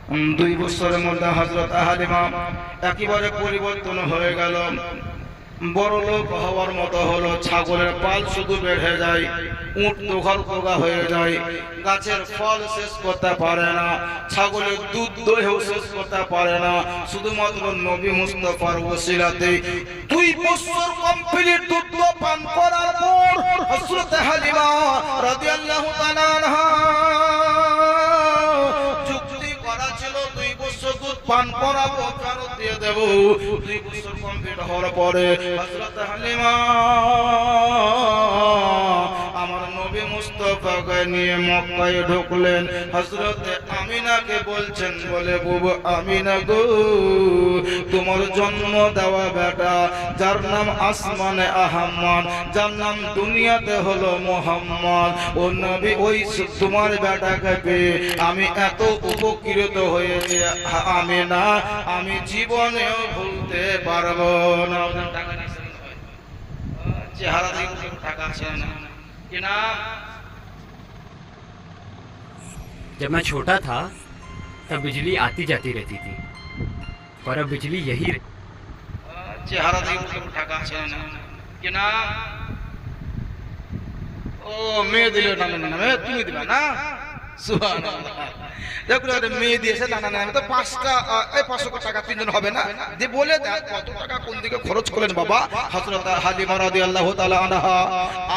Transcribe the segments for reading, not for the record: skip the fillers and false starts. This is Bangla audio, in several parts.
2 বছরের মধ্যে হযরত হালিমা একেবারে পরিবর্তন হয়ে গেল। বড় লোক হওয়ার মতো হলো। ছাগলের পাল শুধু বেড়ে যায়, উট দোঘাল কোগা হয়ে যায়, গাছের ফল শেষ করতে পারে না, ছাগলের দুধ দইও শেষ করতে পারে না। শুধুমাত্র নবী মুস্তাফার ওসিলাতে 2 বছর কমপ্লিট দুধ পান করার পর হযরত হালিমা রাদিয়াল্লাহু তাআলা আনহা চুক্তি করা ছিল 2 বছর দুধ পান করাবো, ফেরত দিয়ে দেব। 2 বছর কমপ্লিট হওয়ার পরে হযরত হালিমা আমার নবী মুস্তাফাকে নিয়ে মক্কায় ঢুকলেন। হযরত আমিনাকে বলছেন, বলে বুবু আমিনা গো, তোমার জন্ম দেওয়া বেটা যার নাম আসমানে আহমদ, যার নাম দুনিয়াতে হলো মুহাম্মদ, ও নবী ওই তোমার বেটাকে পেয়ে আমি এত উপকৃত হয়েছি আমিনা, আমি জীবনেও ভুলতে পারবো না। চেহারা দেখে টাকা আছে না কিনা। जब मैं छोटा था तब बिजली आती जाती रहती थी, और अब बिजली यही চেহারা দেখে টাকা আছে না কিনা। ও মেয়ে দিলে নানা নামে তুমি দিবা না, সুবহানাল্লাহ। দেখো মেয়ে দিয়েছে নানা নামে তো 500 টাকা 3 জন হবে না, যে বলে দেখ কত টাকা কোন দিকে খরচ করলেন বাবা। হযরত হালিমা রাদিয়াল্লাহু তাআলা আনহা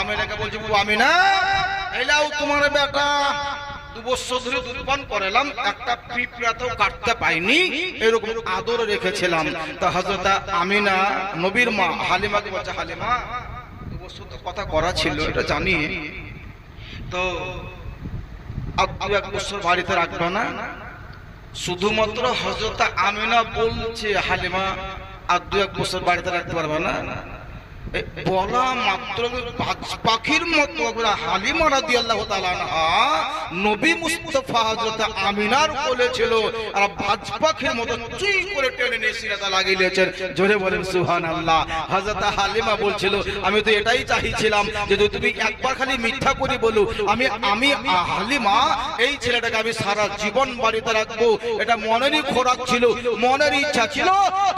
আমিনাকে বলছে, বাবা আমিনা এলাও তোমার বেটা 2 বছর ধরে দুধ পান করালাম, একটা পিঁপড়া তো কাটতে পাইনি, এরকম আদর রেখেছিলাম। তা হযরত আমিনা নবীর মা হালিমাকে বলছে, হালিমা 2 বছর তো কথা করা ছিল এটা জানি, তো আর 1 বছর বাড়িতে রাখবে না। শুধুমাত্র হযরত আমিনা বলছে, হালিমা আর 2-1 বছর বাড়িতে রাখতে পারবে না। বলা মাত্র পাখির মতো হালিমা রাদিয়াল্লাহু তাআলা আনহা নবী মুস্তাফা হযরত আমিনার কোলে ছিল, আর বাজ পাখির মতো চুই করে টেনে নিয়ে সিরাতা লাগিয়েছেন। জোরে বলেন সুবহানাল্লাহ। হযরত হালিমা বলছিল, আমি তো এটাই চাইছিলাম যে তুমি একবার খালি মিথ্যা করে বলো, আমি হালিমা এই ছেলেটাকে আমি সারা জীবন বাড়িতে রাখবো, এটা মনেরই খোরাক ছিল, মনের ইচ্ছা ছিল।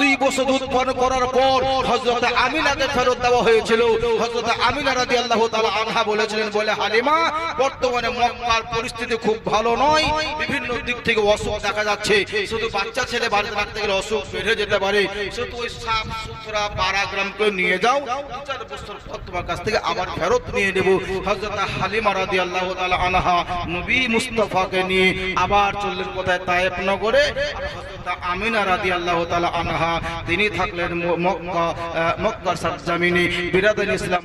2 বছর দুধ পান করার পর হযরত আমিনাকে ফেরত দেওয়া হয়েছিল। হযরত আমিনা রাদিয়াল্লাহু তাআলা আনহা বলেছিলেন, বলে হালিমা বর্তমানে মক্কার পরিস্থিতি খুব ভালো নয়, বিভিন্ন দিক থেকে অসুখ দেখা যাচ্ছে, শুধু বাচ্চা ছেলে বাড়িতে রাখতে গেলে অসুখ বেড়ে যেতে পারে, শুধু ওই সাফ সুতরা পারাগ্রামকে নিয়ে যাও, 2-4 বছর পর তোমার কাছ থেকে আবার ফেরত নিয়ে নেব। হযরত হালিমা রাদিয়াল্লাহু তাআলা আনহা নবী মুস্তাফাকে নিয়ে আবার চললেন কোথায়, তায়েফ নগরে। আর হযরত আমিনা রাদিয়াল্লাহু তাআলা আনহা তিনি থাকলেন মক্কার সাত জামিনে। বিরাদুল ইসলাম